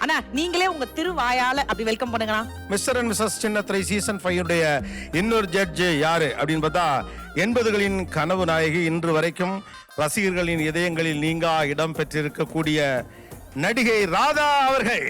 அண்ணா நீங்களே உங்க திருவாயால அப்படி வெல்கம் பண்ணுங்கண்ணா. மிஸ்டர் அண்ட் மிஸ்ஸஸ் சின்னத்திரை சீசன் 5 உடைய இன்னொரு ஜட்ஜ் யாரு அப்படின்னு பார்த்தா 80களின் கனவு நாயகி, இன்று வரைக்கும் ரசிகர்களின் இதயங்களில் நீங்கா இடம் பெற்றிருக்கக்கூடிய நடிகை ராதா அவர்கள்.